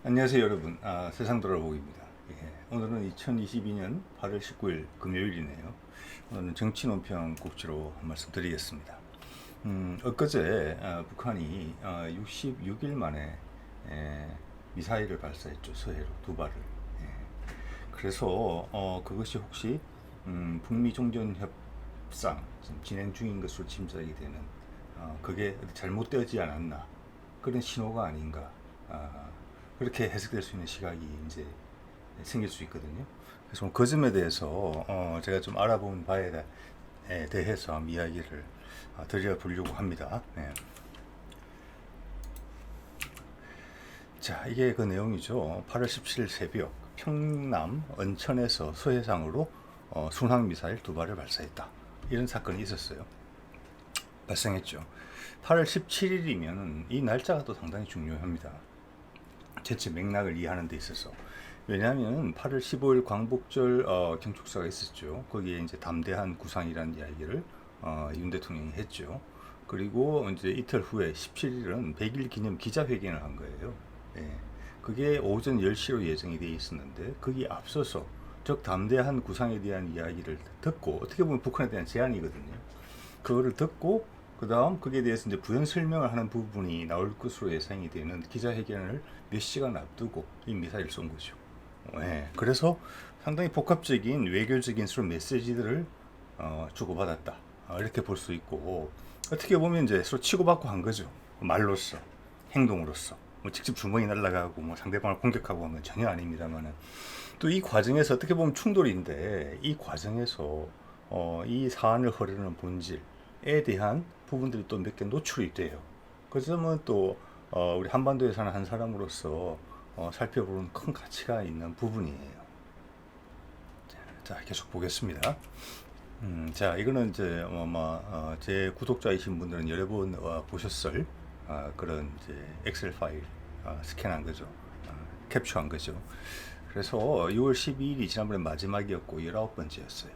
안녕하세요 여러분. 세상 돌아보기입니다. 오늘은 2022년 8월 19일 금요일이네요. 오늘은 정치 논평 곡지로 말씀드리겠습니다. 엊그제 북한이 66일 만에 미사일을 발사했죠. 서해로 두 발을. 그래서 그것이 혹시 북미 종전 협상 진행 중인 것으로 짐작이 되는 그게 잘못되지 않았나 그런 신호가 아닌가. 그렇게 해석될 수 있는 시각이 이제 생길 수 있거든요. 그래서 그 점에 대해서 제가 좀 알아본 바에 대해서 이야기를 드려보려고 합니다. 네. 자, 이게 그 내용이죠. 8월 17일 새벽 평남 언천에서 서해상으로 순항 미사일 두 발을 발사했다. 이런 사건이 있었어요. 발생했죠. 8월 17일이면 이 날짜가 또 상당히 중요합니다. 전체 맥락을 이해하는 데 있어서. 왜냐하면 8월 15일 광복절 경축사가 있었죠. 거기에 이제 담대한 구상이라는 이야기를 윤 대통령이 했죠. 그리고 이제 이틀 후에 17일은 100일 기념 기자회견을 한 거예요. 예. 그게 오전 10시로 예정이 되어 있었는데 거기에 앞서서 즉 담대한 구상에 대한 이야기를 듣고 어떻게 보면 북한에 대한 제안이거든요. 그거를 듣고 그 다음 거기에 대해서 이제 부연 설명을 하는 부분이 나올 것으로 예상이 되는 기자회견을 몇 시간 앞두고 이 미사일을 쏜 거죠. 그래서 상당히 복합적인 외교적인 서로 메시지들을 주고받았다. 이렇게 볼 수 있고 어떻게 보면 이제 서로 치고받고 한 거죠. 말로써, 행동으로써. 뭐 직접 주먹이 날아가고 뭐 상대방을 공격하고 하면 전혀 아닙니다만은 또 이 과정에서 어떻게 보면 충돌인데 이 과정에서 이 사안을 흐르는 본질에 대한 부분들이 또 몇 개 노출이 돼요. 그 점은 또 우리 한반도에 사는 한 사람으로서 살펴보는 큰 가치가 있는 부분이에요. 자, 계속 보겠습니다. 자, 이거는 이제 제 구독자이신 분들은 여러 번 보셨을 그런 이제 엑셀 파일 스캔한 거죠. 캡처한 거죠. 그래서 6월 12일이 지난번에 마지막이었고 19번째였어요.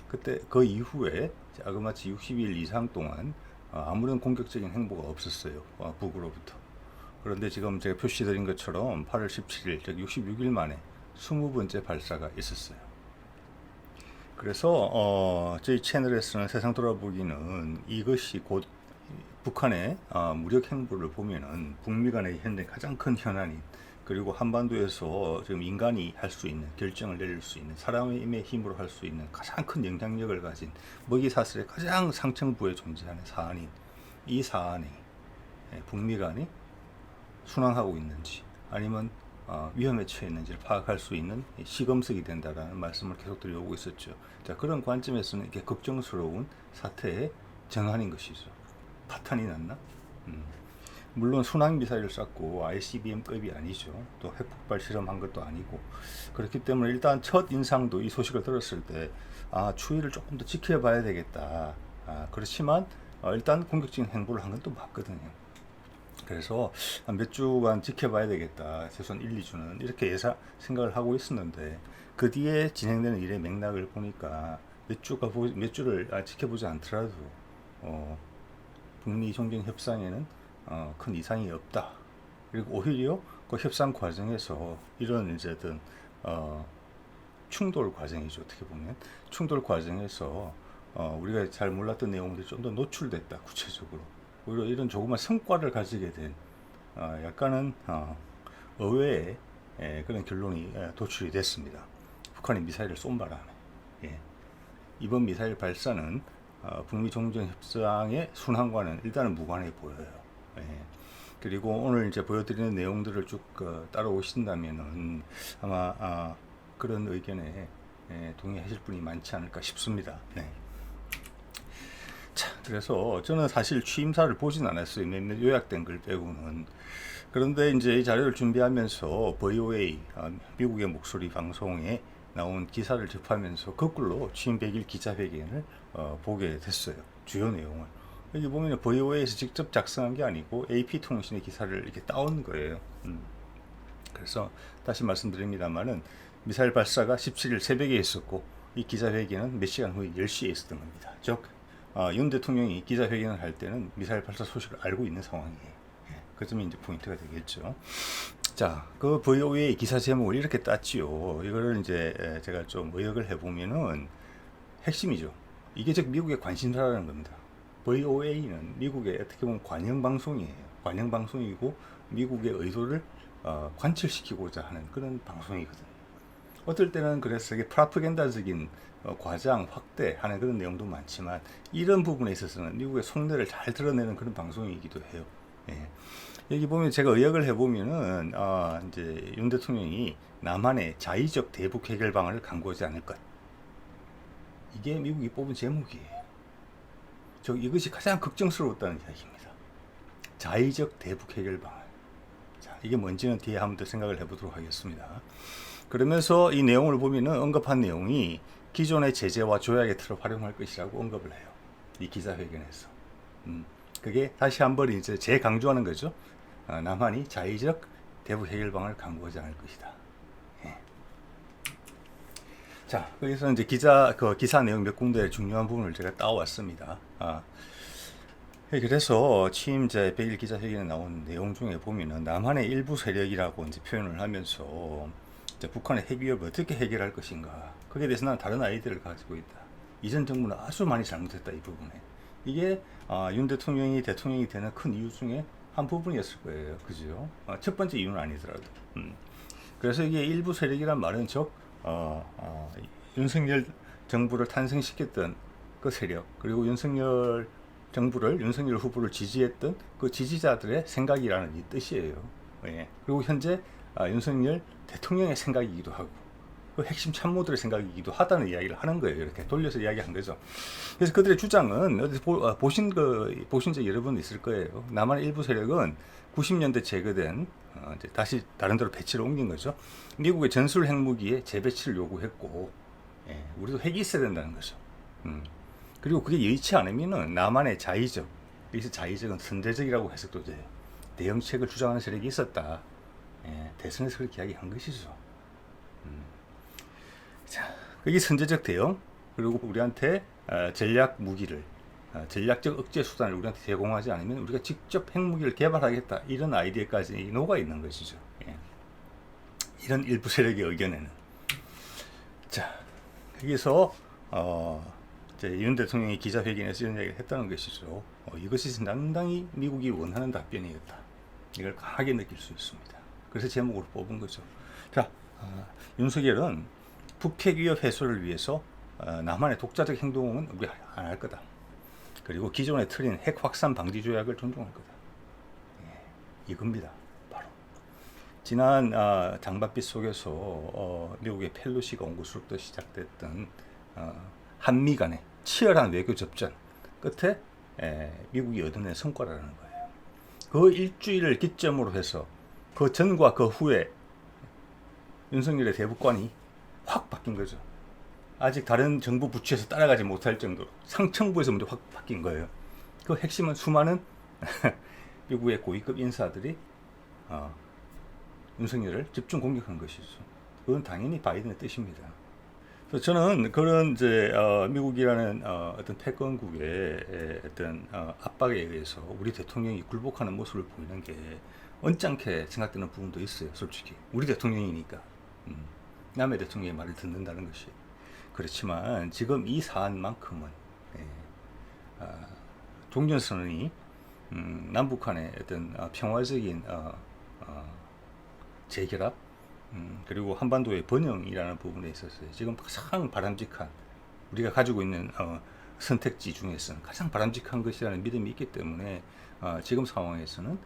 그때 그 이후에 자그마치 60일 이상 동안 아무런 공격적인 행보가 없었어요. 북으로부터. 그런데 지금 제가 표시드린 것처럼 8월 17일, 즉 66일 만에 20번째 발사가 있었어요. 그래서 저희 채널에서는 세상 돌아보기는 이것이 곧 북한의 무력 행보를 보면은 북미 간의 현재 가장 큰 현안인 그리고 한반도에서 지금 인간이 할 수 있는 결정을 내릴 수 있는 사람의 힘으로 할 수 있는 가장 큰 영향력을 가진 먹이사슬의 가장 상층부에 존재하는 사안인 이 사안이 북미 간이 순항하고 있는지 아니면 위험에 처해 있는지를 파악할 수 있는 시금석이 된다라는 말씀을 계속 드려오고 있었죠. 자, 그런 관점에서는 이게 걱정스러운 사태의 정한인 것이죠. 파탄이 났나? 물론 순항 미사일을 쐈고 ICBM급이 아니죠. 또 핵폭발 실험한 것도 아니고 그렇기 때문에 일단 첫 인상도 이 소식을 들었을 때 추이를 조금 더 지켜봐야 되겠다. 그렇지만 일단 공격적인 행보를 한 건 또 맞거든요. 그래서 몇 주간 지켜봐야 되겠다. 최소한 1, 2주는 이렇게 생각을 하고 있었는데 그 뒤에 진행되는 일의 맥락을 보니까 몇 주를 지켜보지 않더라도 북미 종전 협상에는 큰 이상이 없다. 그리고 오히려 그 협상 과정에서 이런 이제 어떤 충돌 과정이죠. 어떻게 보면 충돌 과정에서 우리가 잘 몰랐던 내용들이 좀 더 노출됐다. 구체적으로 오히려 이런 조그만 성과를 가지게 된 약간은 의외의 그런 결론이 도출이 됐습니다. 북한이 미사일을 쏜 바람에 이번 미사일 발사는 북미 종전 협상의 순항과는 일단은 무관해 보여요. 그리고 오늘 이제 보여드리는 내용들을 쭉 따라오신다면은 아마 그런 의견에 동의하실 분이 많지 않을까 싶습니다. 자, 그래서 저는 사실 취임사를 보진 않았어요. 몇몇 요약된 글 빼고는. 그런데 이제 이 자료를 준비하면서 VOA 미국의 목소리 방송에 나온 기사를 접하면서 거꾸로 취임 100일 기자회견을 보게 됐어요. 주요 내용을. 여기 보면 VOA에서 직접 작성한 게 아니고 AP통신의 기사를 이렇게 따온 거예요. 그래서 다시 말씀드립니다만은 미사일 발사가 17일 새벽에 있었고 이 기자회견은 몇 시간 후에 10시에 있었던 겁니다. 즉 윤 대통령이 기자회견을 할 때는 미사일 발사 소식을 알고 있는 상황이에요. 그 점이 이제 포인트가 되겠죠. 자, 그 VOA 기사 제목을 이렇게 땄지요. 이거를 이제 제가 좀 의역을 해보면은 핵심이죠. 이게 즉 미국의 관심사라는 겁니다. VOA는 미국의 어떻게 보면 관영 방송이에요. 관영 방송이고 미국의 의도를 관철시키고자 하는 그런 방송이거든요. 어떨 때는 그래서 이게 프로파간다적인 과장, 확대하는 그런 내용도 많지만 이런 부분에 있어서는 미국의 속내를 잘 드러내는 그런 방송이기도 해요. 예. 여기 보면 제가 의역을 해보면은 이제 윤 대통령이 남한의 자의적 대북 해결 방안을 강구하지 않을 것. 이게 미국이 뽑은 제목이에요. 이것이 가장 걱정스러웠다는 이야기입니다. 자의적 대북 해결 방안. 자, 이게 뭔지는 뒤에 한번 더 생각을 해보도록 하겠습니다. 그러면서 이 내용을 보면은 언급한 내용이 기존의 제재와 조약의 틀을 활용할 것이라고 언급을 해요. 이 기자회견에서. 그게 다시 한번 이제 재강조하는 거죠. 남한이 자의적 대북 해결 방안을 강구하지 않을 것이다. 예. 자, 여기서 이제 기사 내용 몇 군데 중요한 부분을 제가 따왔습니다. 그래서 취임 제 100일 기자회견에 나온 내용 중에 보면은 남한의 일부 세력이라고 이제 표현을 하면서 이제 북한의 핵 위협을 어떻게 해결할 것인가. 거기에 대해서 나는 다른 아이디어를 가지고 있다. 이전 정부는 아주 많이 잘못했다, 이 부분에. 이게 윤 대통령이 대통령이 되는 큰 이유 중에 한 부분이었을 거예요. 그죠? 첫 번째 이유는 아니더라도. 그래서 이게 일부 세력이란 말은 윤석열 정부를 탄생시켰던 그 세력, 그리고 윤석열 후보를 지지했던 그 지지자들의 생각이라는 이 뜻이에요. 예. 그리고 현재 윤석열 대통령의 생각이기도 하고, 그 핵심 참모들의 생각이기도 하다는 이야기를 하는 거예요. 이렇게 돌려서 이야기한 거죠. 그래서 그들의 주장은 어디 보신 적 여러 번 있을 거예요. 남한의 일부 세력은 90년대 제거된 이제 다시 다른 데로 배치를 옮긴 거죠. 미국의 전술 핵무기의 재배치를 요구했고, 예, 우리도 핵이 있어야 된다는 거죠. 그리고 그게 여의치 않으면은 남한의 자의적, 여기서 자의적은 선제적이라고 해석도 돼요. 대응책을 주장하는 세력이 있었다. 예, 대선에서 그렇게 이야기한 것이죠. 자, 이게 선제적 대응, 그리고 우리한테 전략 무기를, 전략적 억제 수단을 우리한테 제공하지 않으면 우리가 직접 핵무기를 개발하겠다, 이런 아이디어까지 녹아 있는 것이죠. 예. 이런 일부 세력의 의견에는. 자, 여기서 윤 대통령이 기자회견에서 이런 얘기를 했다는 것이죠. 이것이 상당히 미국이 원하는 답변이었다. 이걸 강하게 느낄 수 있습니다. 그래서 제목으로 뽑은 거죠. 자, 윤석열은 북핵 위협 해소를 위해서 남한의 독자적 행동은 우리가 안 할 거다. 그리고 기존에 틀린 핵 확산 방지 조약을 존중할 거다. 예, 이겁니다. 바로 지난 장밋빛 속에서 미국의 펠로시가 온 것으로부터 시작됐던 한미 간의 치열한 외교 접전 끝에 미국이 얻어낸 성과라는 거예요. 그 일주일을 기점으로 해서 그 전과 그 후에 윤석열의 대북관이 확 바뀐 거죠. 아직 다른 정부 부처에서 따라가지 못할 정도로 상층부에서 먼저 확 바뀐 거예요. 그 핵심은 수많은 미국의 고위급 인사들이 윤석열을 집중 공격한 것이죠. 그건 당연히 바이든의 뜻입니다. 그래서 저는 그런 이제 미국이라는 어떤 패권국의 어떤 압박에 의해서 우리 대통령이 굴복하는 모습을 보이는 게 언짢게 생각되는 부분도 있어요. 솔직히 우리 대통령이니까 남의 대통령의 말을 듣는다는 것이. 그렇지만 지금 이 사안만큼은 종전선언이 남북한의 어떤 평화적인 재결합, 그리고 한반도의 번영이라는 부분에 있어서 지금 가장 바람직한, 우리가 가지고 있는 선택지 중에서는 가장 바람직한 것이라는 믿음이 있기 때문에 지금 상황에서는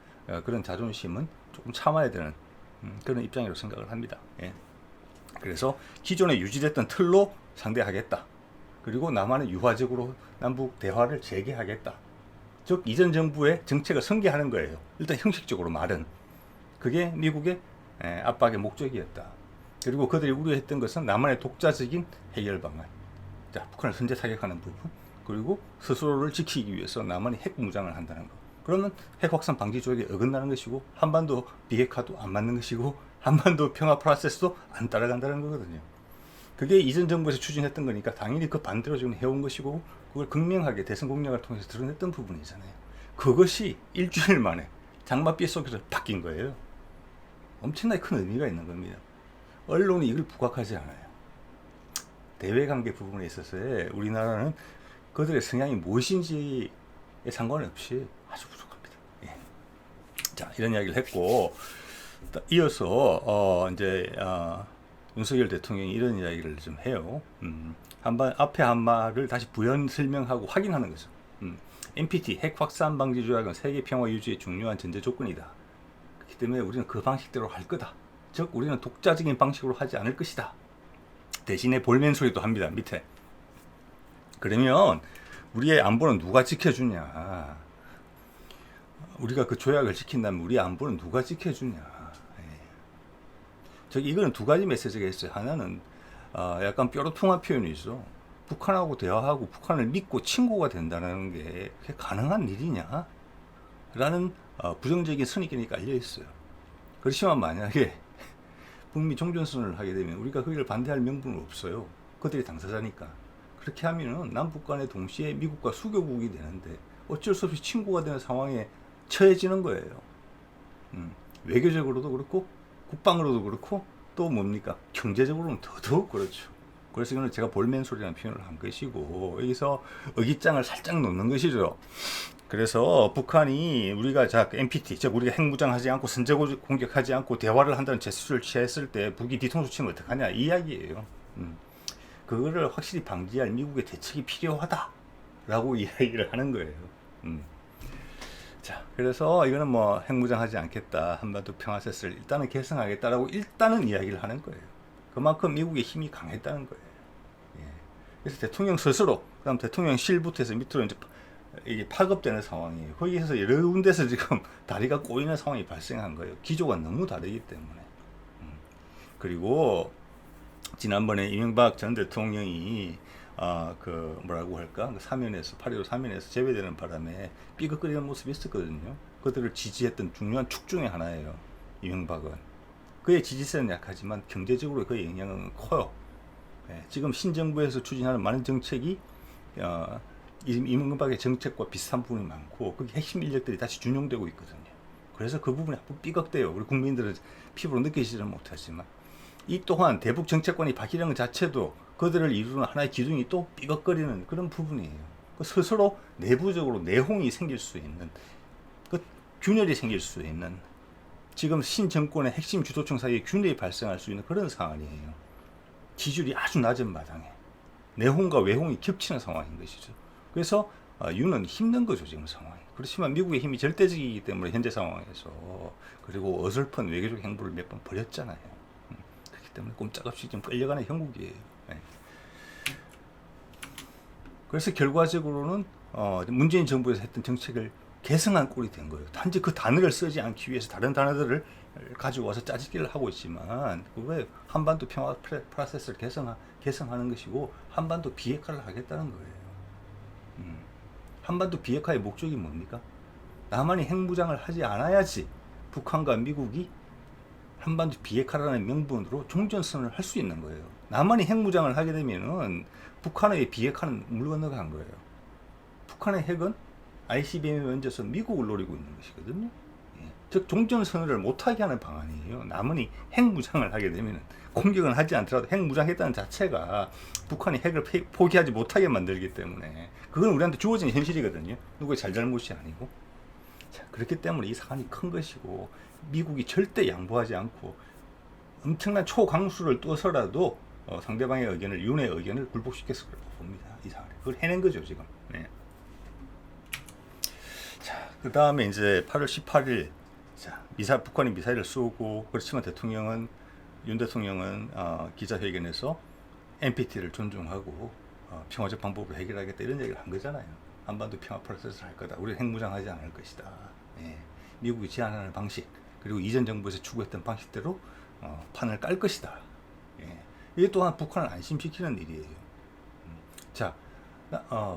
그런 자존심은 조금 참아야 되는 그런 입장이라고 생각을 합니다. 예. 그래서 기존에 유지됐던 틀로 상대하겠다. 그리고 남한은 유화적으로 남북 대화를 재개하겠다. 즉 이전 정부의 정책을 승계하는 거예요. 일단 형식적으로 말은. 그게 미국의 압박의 목적이었다. 그리고 그들이 우려했던 것은 남한의 독자적인 해결 방안. 자, 북한을 선제 타격하는 부분. 그리고 스스로를 지키기 위해서 남한이 핵 무장을 한다는 것. 그러면 핵 확산 방지 조약에 어긋나는 것이고, 한반도 비핵화도 안 맞는 것이고, 한반도 평화 프로세스도 안 따라간다는 거거든요. 그게 이전 정부에서 추진했던 거니까 당연히 그 반대로 지금 해온 것이고, 그걸 극명하게 대선 공약을 통해서 드러냈던 부분이잖아요. 그것이 일주일 만에 장맛빛 속에서 바뀐 거예요. 엄청나게 큰 의미가 있는 겁니다. 언론이 이걸 부각하지 않아요. 대외관계 부분에 있어서의 우리나라는 그들의 성향이 무엇인지에 상관없이 아주 부족합니다. 예. 자, 이런 이야기를 했고, 이어서 이제 윤석열 대통령이 이런 이야기를 좀 해요. 앞에 한 말을 다시 부연 설명하고 확인하는 거죠. NPT 핵 확산 방지 조약은 세계 평화 유지의 중요한 전제 조건이다. 그렇기 때문에 우리는 그 방식대로 할 거다. 즉 우리는 독자적인 방식으로 하지 않을 것이다. 대신에 볼멘 소리도 합니다. 밑에. 그러면 우리의 안보는 누가 지켜주냐? 우리가 그 조약을 지킨다면 우리 안보는 누가 지켜주냐? 저기 이거는 두 가지 메시지가 있어요. 하나는 약간 뾰루퉁한 표현이죠. 북한하고 대화하고 북한을 믿고 친구가 된다는 게 그게 가능한 일이냐? 라는 부정적인 선입견이 깔려 있어요. 그렇지만 만약에 북미 종전선언을 하게 되면 우리가 거기를 반대할 명분은 없어요. 그들이 당사자니까. 그렇게 하면은 남북 간에 동시에 미국과 수교국이 되는데 어쩔 수 없이 친구가 되는 상황에 처해지는 거예요. 외교적으로도 그렇고 국방으로도 그렇고 또 뭡니까? 경제적으로는 더더욱 그렇죠. 그래서 이거는 제가 볼멘소리라는 표현을 한 것이고 여기서 의기장을 살짝 놓는 것이죠. 그래서 북한이 우리가 NPT, 즉 우리가 핵무장하지 않고 선제 공격하지 않고 대화를 한다는 제스처를 취했을 때 북이 뒤통수 치면 어떡하냐 이 이야기예요. 그거를 확실히 방지할 미국의 대책이 필요하다라고 이야기를 하는 거예요. 자, 그래서 이거는 뭐 핵무장하지 않겠다, 한반도 평화세를 일단은 계승하겠다라고 일단은 이야기를 하는 거예요. 그만큼 미국의 힘이 강했다는 거예요. 예. 그래서 대통령 스스로, 그다음 대통령실부터 해서 밑으로 이게 파급되는 상황이에요. 거기에서 여러 군데서 지금 다리가 꼬이는 상황이 발생한 거예요. 기조가 너무 다르기 때문에. 그리고 지난번에 이명박 전 대통령이 그 뭐라고 할까? 그 사면에서 8.15 사면에서 제외되는 바람에 삐걱거리는 모습이 있었거든요. 그들을 지지했던 중요한 축 중에 하나예요. 이명박은. 그의 지지세는 약하지만 경제적으로 그의 영향은 커요. 예, 지금 신정부에서 추진하는 많은 정책이 이명박의 정책과 비슷한 부분이 많고 거기 핵심 인력들이 다시 준용되고 있거든요. 그래서 그 부분이 한번 삐걱대요. 우리 국민들은 피부로 느끼지는 못하지만 이 또한 대북 정책관이 바뀌는 것 자체도 그들을 이루는 하나의 기둥이 또 삐걱거리는 그런 부분이에요. 스스로 내부적으로 내홍이 생길 수 있는 그 균열이 생길 수 있는 지금 신정권의 핵심 주도층 사이에 균열이 발생할 수 있는 그런 상황이에요. 지지율이 아주 낮은 마당에 내홍과 외홍이 겹치는 상황인 것이죠. 그래서 윤은 힘든 거죠 지금 상황이. 그렇지만 미국의 힘이 절대적이기 때문에 현재 상황에서 그리고 어설픈 외교적 행보를 몇 번 벌였잖아요. 그렇기 때문에 꼼짝없이 지금 끌려가는 형국이에요. 네. 그래서 결과적으로는 문재인 정부에서 했던 정책을 개성한 꼴이 된 거예요. 단지 그 단어를 쓰지 않기 위해서 다른 단어들을 가지고 와서 짜집기를 하고 있지만 그게 한반도 평화 프로세스를 개성하는 것이고 한반도 비핵화를 하겠다는 거예요. 한반도 비핵화의 목적이 뭡니까? 남한이 핵무장을 하지 않아야지 북한과 미국이 한반도 비핵화라는 명분으로 종전선언을 할 수 있는 거예요. 남한이 핵무장을 하게 되면은 북한의 비핵화는 물 건너간 거예요. 북한의 핵은 ICBM에 얹어서 미국을 노리고 있는 것이거든요. 예. 즉 종전선언을 못하게 하는 방안이에요. 남한이 핵무장을 하게 되면 공격은 하지 않더라도 핵무장했다는 자체가 북한이 핵을 포기하지 못하게 만들기 때문에 그건 우리한테 주어진 현실이거든요. 누구의 잘잘못이 아니고. 자, 그렇기 때문에 이 사안이 큰 것이고 미국이 절대 양보하지 않고 엄청난 초강수를 둬서라도 상대방의 의견을 윤의 의견을 굴복시켰을 거라고 봅니다. 이 사안에 그걸 해낸 거죠 지금. 네. 자, 그 다음에 이제 8월 18일 자, 북한이 미사일을 쏘고 그렇지만 윤 대통령은 기자회견에서 NPT를 존중하고 평화적 방법으로 해결하겠다 이런 얘기를 한 거잖아요. 한반도 평화 프로세스를 할 거다. 우리는 핵무장하지 않을 것이다. 예. 미국이 제안하는 방식 그리고 이전 정부에서 추구했던 방식대로 판을 깔 것이다. 예. 이게 또한 북한을 안심시키는 일이에요. 자,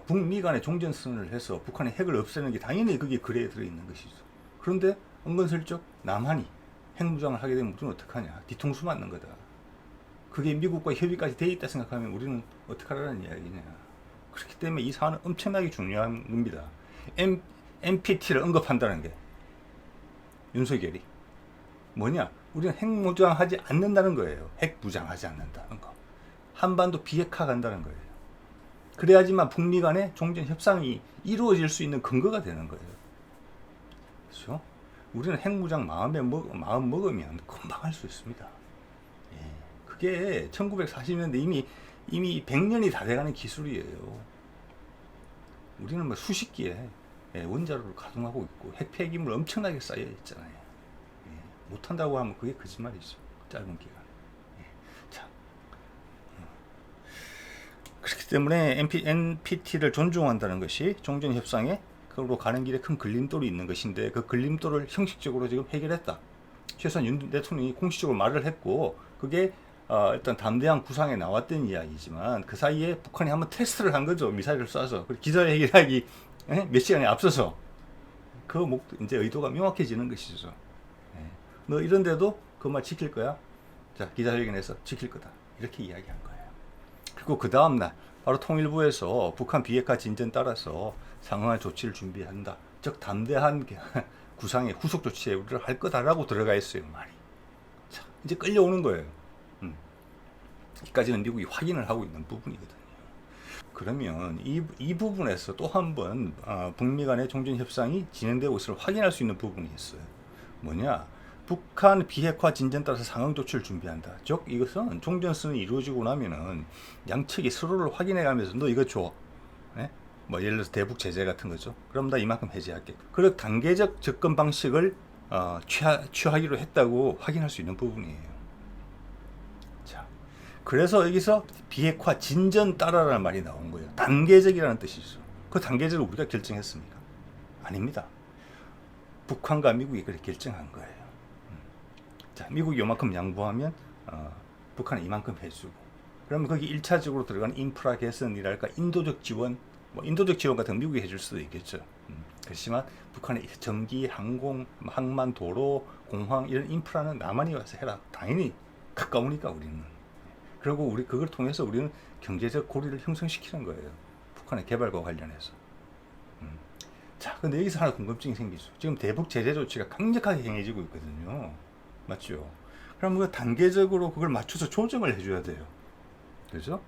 북미 간의 종전선언을 해서 북한의 핵을 없애는 게 당연히 그게 글에 들어있는 것이죠. 그런데 은근슬쩍 남한이 핵무장을 하게 되면 우리는 어떡하냐. 뒤통수 맞는 거다. 그게 미국과 협의까지 돼 있다 생각하면 우리는 어떡하라는 이야기냐. 그렇기 때문에 이 사안은 엄청나게 중요한 겁니다. NPT를 언급한다는 게 윤석열이 뭐냐? 우리는 핵 무장하지 않는다는 거예요. 핵 무장하지 않는다는 거. 한반도 비핵화 간다는 거예요. 그래야지만 북미 간의 종전 협상이 이루어질 수 있는 근거가 되는 거예요. 그렇죠? 우리는 핵 무장 마음 먹으면 금방 할 수 있습니다. 예. 그게 1940년대 이미 100년이 다 돼가는 기술이에요. 우리는 뭐 수십 기에 원자로를 가동하고 있고 핵 폐기물 엄청나게 쌓여 있잖아요. 예. 못한다고 하면 그게 거짓말이죠. 짧은 기간. 예. 자, 그렇기 때문에 NPT를 존중한다는 것이 종전 협상에 그로 가는 길에 큰 걸림돌이 있는 것인데 그 걸림돌을 형식적으로 지금 해결했다. 최소한 윤 대통령이 공식적으로 말을 했고 그게 일단 담대한 구상에 나왔던 이야기지만 그 사이에 북한이 한번 테스트를 한 거죠. 미사일을 쏴서. 기자회견하기 몇 시간에 앞서서 그 이제 의도가 명확해지는 것이죠. 너 이런데도 그 말 지킬 거야? 자, 기자회견에서 지킬 거다. 이렇게 이야기한 거예요. 그리고 그 다음날 바로 통일부에서 북한 비핵화 진전 따라서 상응할 조치를 준비한다. 즉 담대한 구상의 후속 조치에 우리를 할 거다라고 들어가 있어요. 말이. 자, 이제 끌려오는 거예요. 여기까지는 미국이 확인을 하고 있는 부분이거든요. 그러면 이 부분에서 또 한 번 북미 간의 종전 협상이 진행되고 있음을 확인할 수 있는 부분이 있어요. 뭐냐? 북한 비핵화 진전 따라서 상응 조치를 준비한다. 즉 이것은 종전선이 이루어지고 나면은 양측이 서로를 확인해가면서 너 이거 줘. 네? 뭐 예를 들어서 대북 제재 같은 거죠. 그럼 나 이만큼 해제할게. 그런 단계적 접근 방식을 취하기로 했다고 확인할 수 있는 부분이에요. 자, 그래서 여기서 비핵화 진전 따라라는 말이 나온 거예요. 단계적이라는 뜻이죠. 그 단계적으로 우리가 결정했습니까? 아닙니다. 북한과 미국이 그렇게 결정한 거예요. 자, 미국이 요만큼 양보하면 북한이 이만큼 해주고 그러면 거기 1차적으로 들어가는 인프라 개선이랄까 인도적 지원 인도적 지원 같은 거 미국이 해줄 수도 있겠죠. 그렇지만 북한의 전기, 항공, 항만, 도로, 공항 이런 인프라는 남한이 와서 해라. 당연히 가까우니까 우리는. 그리고 그걸 통해서 우리는 경제적 고리를 형성시키는 거예요. 북한의 개발과 관련해서. 자, 근데 여기서 하나 궁금증이 생기죠. 지금 대북 제재 조치가 강력하게 행해지고 있거든요. 맞죠? 그럼 우리가 단계적으로 그걸 맞춰서 조정을 해줘야 돼요. 그죠?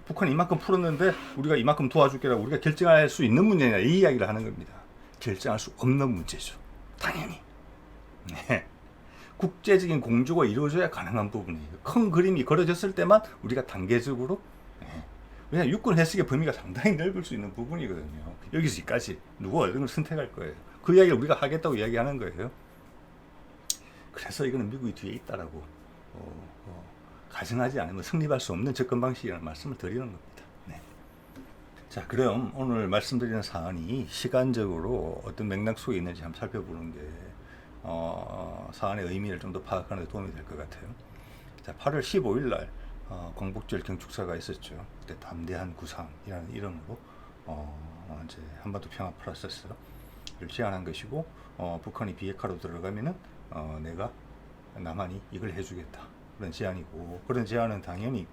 북한이 이만큼 풀었는데 우리가 이만큼 도와줄게라고 우리가 결정할 수 있는 문제냐 이 이야기를 하는 겁니다. 결정할 수 없는 문제죠. 당연히. 네. 국제적인 공조가 이루어져야 가능한 부분이에요. 큰 그림이 그려졌을 때만 우리가 단계적으로 왜냐하면 육군 해석의 범위가 상당히 넓을 수 있는 부분이거든요. 여기서까지 누가 어떤 걸 선택할 거예요. 그 이야기를 우리가 하겠다고 이야기하는 거예요. 그래서 이거는 미국이 뒤에 있다라고 가정하지 않으면 성립할 수 없는 접근 방식이라는 말씀을 드리는 겁니다. 네. 자, 그럼 오늘 말씀드리는 사안이 시간적으로 어떤 맥락 속에 있는지 한번 살펴보는 게 사안의 의미를 좀 더 파악하는 데 도움이 될 것 같아요. 자, 8월 15일 날 광복절 경축사가 있었죠. 그때 담대한 구상이라는 이름으로 이제 한반도 평화 프로세스를 제안한 것이고 북한이 비핵화로 들어가면은 내가 남한이 이걸 해주겠다 그런 제안이고 그런 제안은 당연히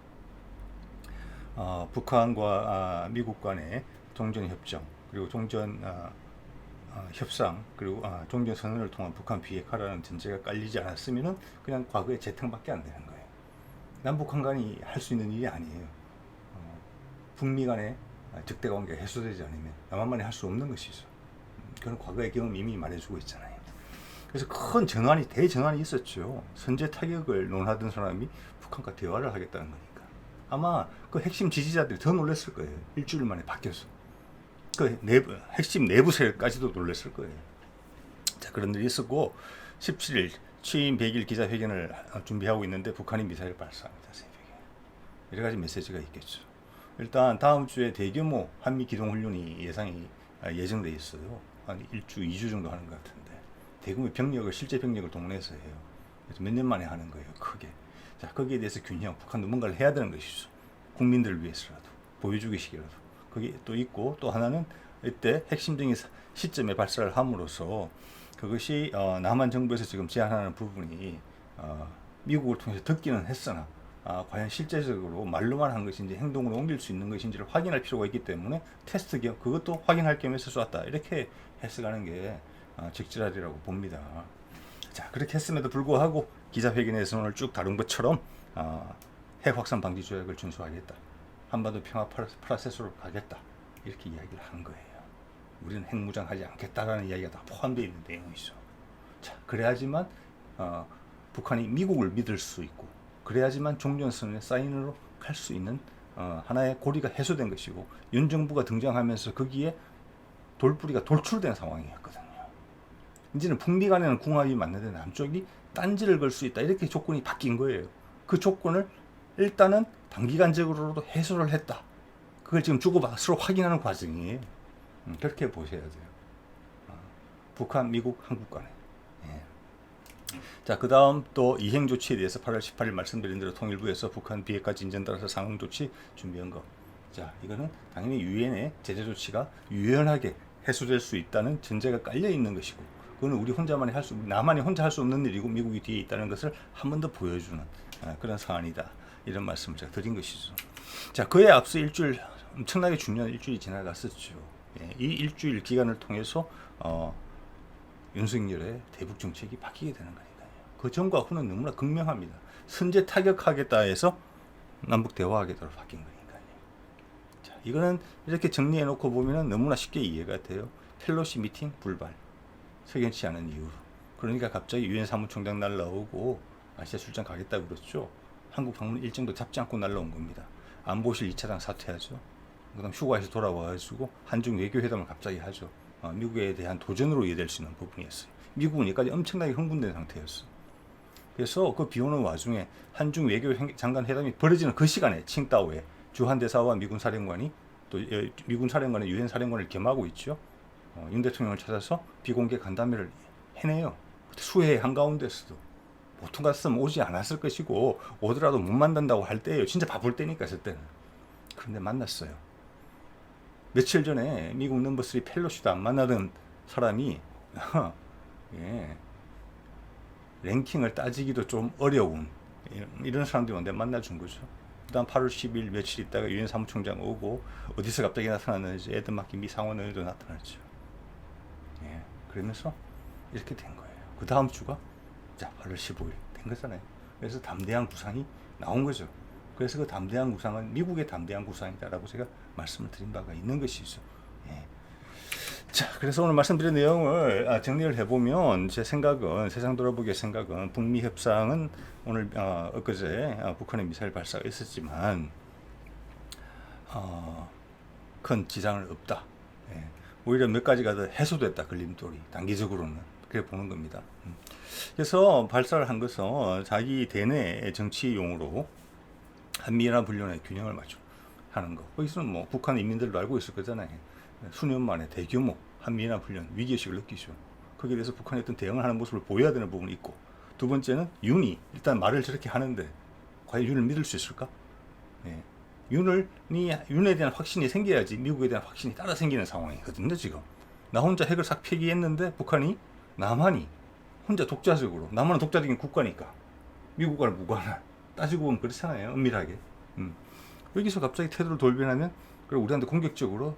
북한과 미국 간의 종전 협정 그리고 종전 협상 그리고 종전 선언을 통한 북한 비핵화라는 전제가 깔리지 않았으면은 그냥 과거의 재탕밖에 안 되는 거예요. 남북한 간이 할 수 있는 일이 아니에요. 북미 간의 적대 관계가 해소되지 않으면 남한만이 할 수 없는 것이죠. 그런 과거의 경험이 이미 말해주고 있잖아요. 그래서 큰 대전환이 있었죠. 선제 타격을 논하던 사람이 북한과 대화를 하겠다는 거니까. 아마 그 핵심 지지자들이 더 놀랐을 거예요. 일주일 만에 바뀌어서. 그 핵심 내부 세력까지도 놀랐을 거예요. 자, 그런 일이 있었고 17일 취임 100일 기자회견을 준비하고 있는데 북한이 미사일을 발사합니다. 새벽에. 여러 가지 메시지가 있겠죠. 일단 다음 주에 대규모 한미 기동훈련이 예정돼 있어요. 한 1주, 2주 정도 하는 것 같은데 대규모 실제 병력을 동원해서 해요. 그래서 몇 년 만에 하는 거예요. 크게. 자, 거기에 대해서 북한도 뭔가를 해야 되는 것이죠. 국민들을 위해서라도 보여주기식이라도. 그게 또 있고 또 하나는 이때 핵심적인 시점에 발사를 함으로써 그것이 남한 정부에서 지금 제안하는 부분이 미국을 통해서 듣기는 했으나 과연 실제적으로 말로만 한 것인지 행동으로 옮길 수 있는 것인지를 확인할 필요가 있기 때문에 테스트 겸 그것도 확인할 겸해서 쐈다 이렇게 해석하는 게 적절하리라고 봅니다. 자, 그렇게 했음에도 불구하고 기자회견에서 오늘 쭉 다룬 것처럼 핵 확산 방지 조약을 준수하겠다. 한반도 평화 프로세스로 가겠다. 이렇게 이야기를 한 거예요. 우리는 핵무장하지 않겠다라는 이야기가 다 포함되어 있는 내용이죠. 자, 그래야지만 북한이 미국을 믿을 수 있고, 그래야지만 종전선언의 사인으로 갈 수 있는 하나의 고리가 해소된 것이고, 윤 정부가 등장하면서 거기에 돌뿌리가 돌출된 상황이었거든요. 이제는 북미 간에는 궁합이 맞는데 남쪽이 딴지를 걸 수 있다. 이렇게 조건이 바뀐 거예요. 그 조건을 일단은 단기간적으로도 해소를 했다. 그걸 지금 주고받아 서로 확인하는 과정이에요. 그렇게 보셔야 돼요. 북한, 미국, 한국 간에. 예. 자, 그 다음 또 이행 조치에 대해서 8월 18일 말씀드린 대로 통일부에서 북한 비핵화 진전 따라서 상응 조치 준비한 거. 자, 이거는 당연히 유엔의 제재 조치가 유연하게 해소될 수 있다는 전제가 깔려 있는 것이고, 그거는 우리 혼자만이 나만이 혼자 할 수 없는 일이고 미국이 뒤에 있다는 것을 한 번 더 보여주는 그런 사안이다. 이런 말씀을 제가 드린 것이죠. 자, 그에 앞서 일주일, 엄청나게 중요한 일주일이 지나갔었죠. 예, 이 일주일 기간을 통해서 윤석열의 대북 정책이 바뀌게 되는 거니까요. 그 전과 후는 너무나 극명합니다. 선제 타격하겠다 해서 남북 대화하겠다로 바뀐 거니까요. 자, 이거는 이렇게 정리해 놓고 보면 너무나 쉽게 이해가 돼요. 펠로시 미팅 불발. 석연치 않은 이유로. 그러니까 갑자기 유엔 사무총장 날라오고 아시아 출장 가겠다 그랬죠. 한국 방문 일정도 잡지 않고 날라온 겁니다. 안보실 2차장 사퇴하죠. 그다음 휴가에서 돌아와가지고 한중 외교회담을 갑자기 하죠. 미국에 대한 도전으로 이해될 수 있는 부분이었어요. 미국은 여기까지 엄청나게 흥분된 상태였어. 그래서 그 비오는 와중에 한중 외교장관 회담이 벌어지는 그 시간에 칭다오에 주한 대사와 미군 사령관이 또 미군 사령관의 유엔 사령관을 겸하고 있죠. 윤 대통령을 찾아서 비공개 간담회를 해내요. 수해 한가운데서도 보통 같으면 오지 않았을 것이고 오더라도 못 만난다고 할 때예요. 진짜 바쁠 때니까 그때는. 그런데 만났어요. 며칠 전에 미국 넘버 3 펠로시도 안 만나던 사람이 예, 랭킹을 따지기도 좀 어려운 이런 사람들이 온데 만나준 거죠. 그 다음 8월 10일 며칠 있다가 유엔 사무총장 오고 어디서 갑자기 나타났는지 애들 맡기 미 상원의원도 나타났죠. 예, 그러면서 이렇게 된 거예요. 그 다음 주가 자 8월 15일 된 거잖아요. 그래서 담대한 구상이 나온 거죠. 그래서 그 담대한 구상은 미국의 담대한 구상이다라고 제가 말씀을 드린 바가 있는 것이죠. 예. 자, 그래서 오늘 말씀드린 내용을 정리를 해보면 제 생각은, 세상 돌아보기의 생각은, 북미 협상은 오늘 엊그제 북한의 미사일 발사가 있었지만 큰 지장은 없다. 예. 오히려 몇 가지가 더 해소됐다. 걸림돌이 단기적으로는 그렇게 보는 겁니다. 그래서 발사를 한 것은 자기 대내 정치용으로 한미연합 훈련의 균형을 맞추 하는 거. 거기서는 뭐 북한 인민들도 알고 있을 거잖아요. 수년 만에 대규모 한미연합 훈련 위기의식을 느끼죠. 거기에 대해서 북한이 어떤 대응을 하는 모습을 보여야 되는 부분이 있고, 두 번째는 윤이 일단 말을 저렇게 하는데 과연 윤을 믿을 수 있을까? 예. 윤에 대한 확신이 생겨야지 미국에 대한 확신이 따라 생기는 상황이거든요. 지금 나 혼자 핵을 싹 폐기했는데 북한이, 남한이 혼자 독자적으로, 남한은 독자적인 국가니까 미국과는 무관한, 따지고 보면 그렇잖아요. 은밀하게. 여기서 갑자기 태도를 돌변하면, 그리고 우리한테 공격적으로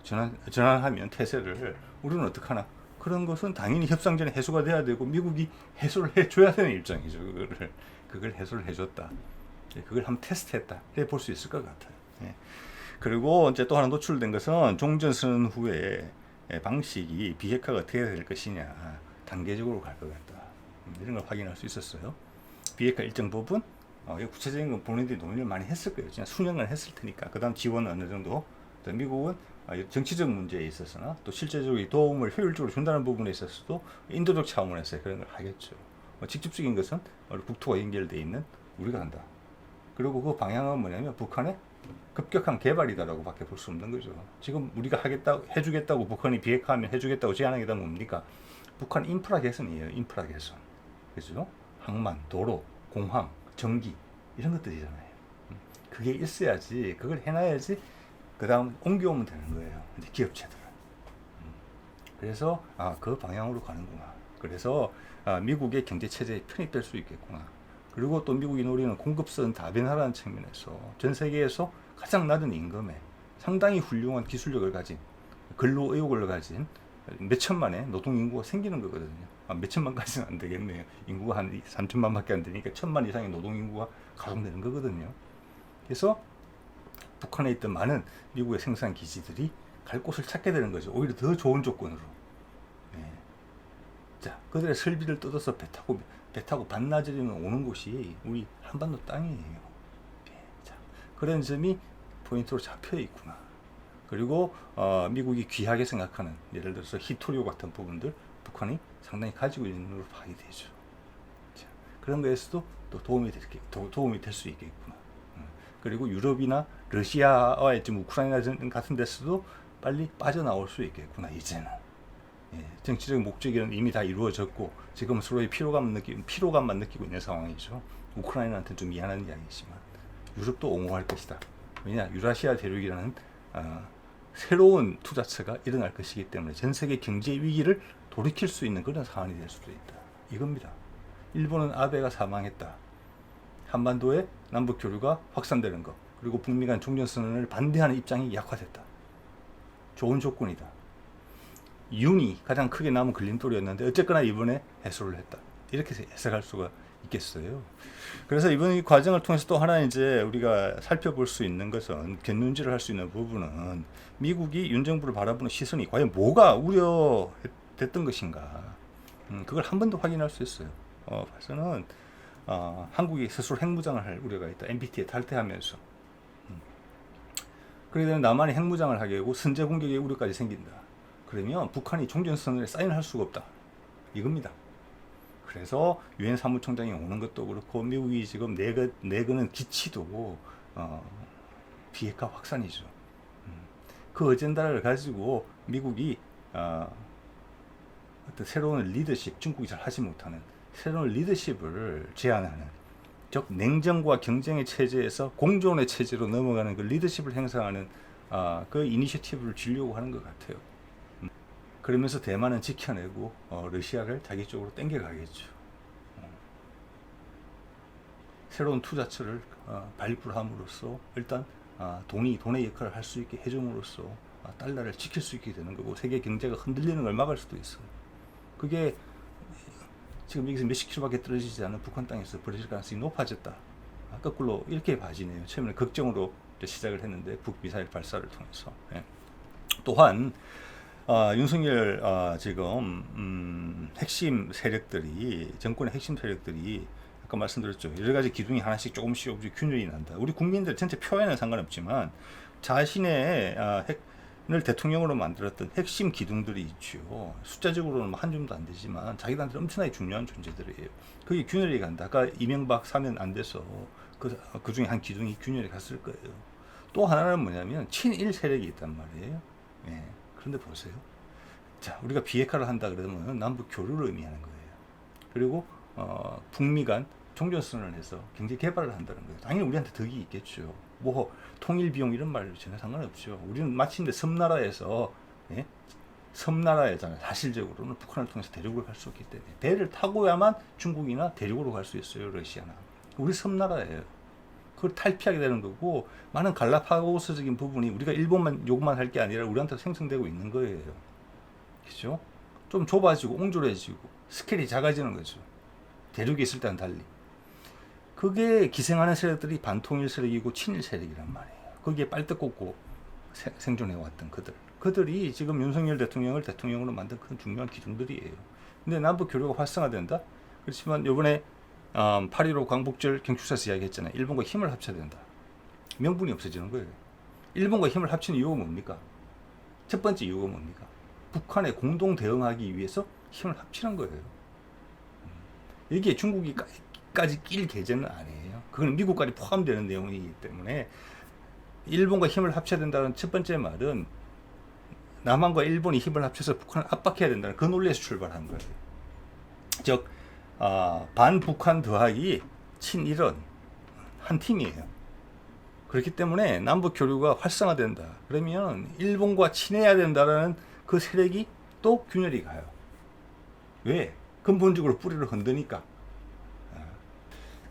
전환하면 태세를, 우리는 어떡하나? 그런 것은 당연히 협상전에 해소가 돼야 되고 미국이 해소를 해줘야 되는 입장이죠. 그걸 해소를 해줬다. 그걸 한번 테스트했다. 이렇게 볼 수 있을 것 같아요. 예. 그리고 이제 또 하나 노출된 것은 종전선언 후에 방식이 비핵화가 어떻게 될 것이냐, 단계적으로 갈 것 같다. 이런 걸 확인할 수 있었어요. 비핵화 일정 부분, 구체적인 건 본인들이 논의를 많이 했을 거예요. 그냥 수년간 했을 테니까. 그 다음 지원은 어느 정도. 미국은 정치적 문제에 있어서나 또 실제적으로 도움을 효율적으로 준다는 부분에 있어서도 인도적 차원에서 그런 걸 하겠죠. 직접적인 것은 국토가 연결되어 있는 우리가 한다. 그리고 그 방향은 뭐냐면 북한의 급격한 개발이다라고 밖에 볼 수 없는 거죠. 지금 우리가 해주겠다고 북한이 비핵화하면 해주겠다고 제안하기다 뭡니까? 북한 인프라 개선이에요. 인프라 개선. 그죠? 항만, 도로, 공항, 전기 이런 것들이잖아요. 그게 있어야지, 그걸 해놔야지 그 다음 옮겨오면 되는 거예요. 근데 기업체들은. 그래서 그 방향으로 가는구나. 그래서 미국의 경제체제에 편입될 수 있겠구나. 그리고 또 미국이 노리는 공급선 다변화라는 측면에서 전 세계에서 가장 낮은 임금에 상당히 훌륭한 기술력을 가진, 근로 의욕을 가진 몇 천만의 노동 인구가 생기는 거거든요. 몇천만까지는 안 되겠네요. 인구가 한 3천만밖에 안 되니까 1,000만 이상의 노동 인구가 가동되는 거거든요. 그래서 북한에 있던 많은 미국의 생산 기지들이 갈 곳을 찾게 되는 거죠. 오히려 더 좋은 조건으로. 예. 자, 그들의 설비를 뜯어서 배 타고 반나절이면 오는 곳이 우리 한반도 땅이에요. 예. 자, 그런 점이 포인트로 잡혀 있구나. 그리고 미국이 귀하게 생각하는 예를 들어서 히토리오 같은 부분들 북한이 상당히 가지고 있는 걸로 파악되죠. 자, 그런 거에서도 또 도움이 될 수 있겠구나. 그리고 유럽이나 러시아와의 지금 우크라이나 전 같은 데서도 빨리 빠져나올 수 있겠구나 이제는. 예, 정치적인 목적은 이미 다 이루어졌고 지금 서로의 피로감만 느끼고 있는 상황이죠. 우크라이나한테 좀 미안한 이야기지만 유럽도 옹호할 것이다. 왜냐, 유라시아 대륙이라는 새로운 투자처가 일어날 것이기 때문에 전 세계 경제 위기를 돌이킬 수 있는 그런 상황이 될 수도 있다. 이겁니다. 일본은 아베가 사망했다. 한반도의 남북 교류가 확산되는 것, 그리고 북미 간 종전선언을 반대하는 입장이 약화됐다. 좋은 조건이다. 윤이 가장 크게 남은 걸림돌이었는데 어쨌거나 이번에 해소를 했다. 이렇게 해석할 수가 있겠어요. 그래서 이번 이 과정을 통해서 또 하나 이제 우리가 살펴볼 수 있는 것은 견눈질을 할 수 있는 부분은 미국이 윤 정부를 바라보는 시선이 과연 뭐가 우려됐던 것인가. 그걸 한 번 더 확인할 수 있어요. 그래서는 한국이 스스로 핵무장을 할 우려가 있다. NPT에 탈퇴하면서. 그러게 되면 남한이 핵무장을 하게 되고 선제 공격의 우려까지 생긴다. 그러면 북한이 종전선언에 사인할 수가 없다. 이겁니다. 그래서 유엔 사무총장이 오는 것도 그렇고 미국이 지금 내거는 기치도 비핵화 확산이죠. 그 어젠다를 가지고 미국이 어떤 새로운 리더십, 중국이 잘 하지 못하는 새로운 리더십을 제안하는, 즉 냉정과 경쟁의 체제에서 공존의 체제로 넘어가는 그 리더십을 행사하는 그 이니셔티브를 주려고 하는 것 같아요. 그러면서 대만은 지켜내고 러시아를 자기 쪽으로 당겨가겠죠. 새로운 투자처를 발굴함으로써 일단 돈의 역할을 할 수 있게 해줌으로써 달러를 지킬 수 있게 되는 거고 세계 경제가 흔들리는 걸 막을 수도 있어요. 그게 지금 여기서 몇십 킬로밖에 떨어지지 않은 북한 땅에서 벌어질 가능성이 높아졌다. 거꾸로 이렇게 봐지네요. 처음에는 걱정으로 시작을 했는데 북미사일 발사를 통해서. 예. 또한 윤석열 지금 핵심 세력들이, 정권의 핵심 세력들이 아까 말씀드렸죠. 여러 가지 기둥이 하나씩 조금씩 균열이 난다. 우리 국민들 전체 표에는 상관없지만 자신의 핵을 대통령으로 만들었던 핵심 기둥들이 있죠. 숫자적으로는 한 줌도 안 되지만 자기들한테 엄청나게 중요한 존재들이에요. 그게 균열이 간다. 아까 이명박 사면 안 돼서 그 중에 한 기둥이 균열이 갔을 거예요. 또 하나는 뭐냐면 친일 세력이 있단 말이에요. 예. 그런데 보세요. 자, 우리가 비핵화를 한다 그러면 남북 교류를 의미하는 거예요. 그리고 북미 간 종전선언을 해서 경제 개발을 한다는 거예요. 당연히 우리한테 덕이 있겠죠. 뭐 통일 비용 이런 말 전혀 상관없죠. 우리는 마침내 섬나라에서, 예? 섬나라잖아요. 사실적으로는 북한을 통해서 대륙으로 갈 수 없기 때문에 배를 타고야만 중국이나 대륙으로 갈 수 있어요. 러시아나. 우리 섬나라예요. 그걸 탈피하게 되는 거고 많은 갈라파고스적인 부분이 우리가 일본만 요구만 할 게 아니라 우리한테 생성되고 있는 거예요. 그죠? 좀 좁아지고 옹졸해지고 스케일이 작아지는 거죠. 대륙에 있을 때는 달리. 그게 기생하는 세력들이 반통일 세력이고 친일 세력이란 말이에요. 거기에 빨대 꽂고 생존해왔던 그들이 지금 윤석열 대통령을 대통령으로 만든 큰 중요한 기둥들이에요. 근데 남북 교류가 활성화된다? 그렇지만 이번에 8.15 광복절 경축사에서 이야기했잖아요. 일본과 힘을 합쳐야 된다. 명분이 없어지는 거예요. 일본과 힘을 합치는 이유가 뭡니까? 첫 번째 이유가 뭡니까? 북한에 공동 대응하기 위해서 힘을 합치는 거예요. 여기에 중국이까지 낄 계제는 아니에요. 그건 미국까지 포함되는 내용이기 때문에 일본과 힘을 합쳐야 된다는 첫 번째 말은 남한과 일본이 힘을 합쳐서 북한을 압박해야 된다는 그 논리에서 출발한 거예요. 즉 반북한 더하기 친일은 한 팀이에요. 그렇기 때문에 남북 교류가 활성화된다. 그러면 일본과 친해야 된다라는 그 세력이 또 균열이 가요. 왜? 근본적으로 뿌리를 흔드니까.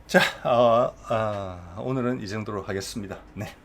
자, 오늘은 이 정도로 하겠습니다. 네.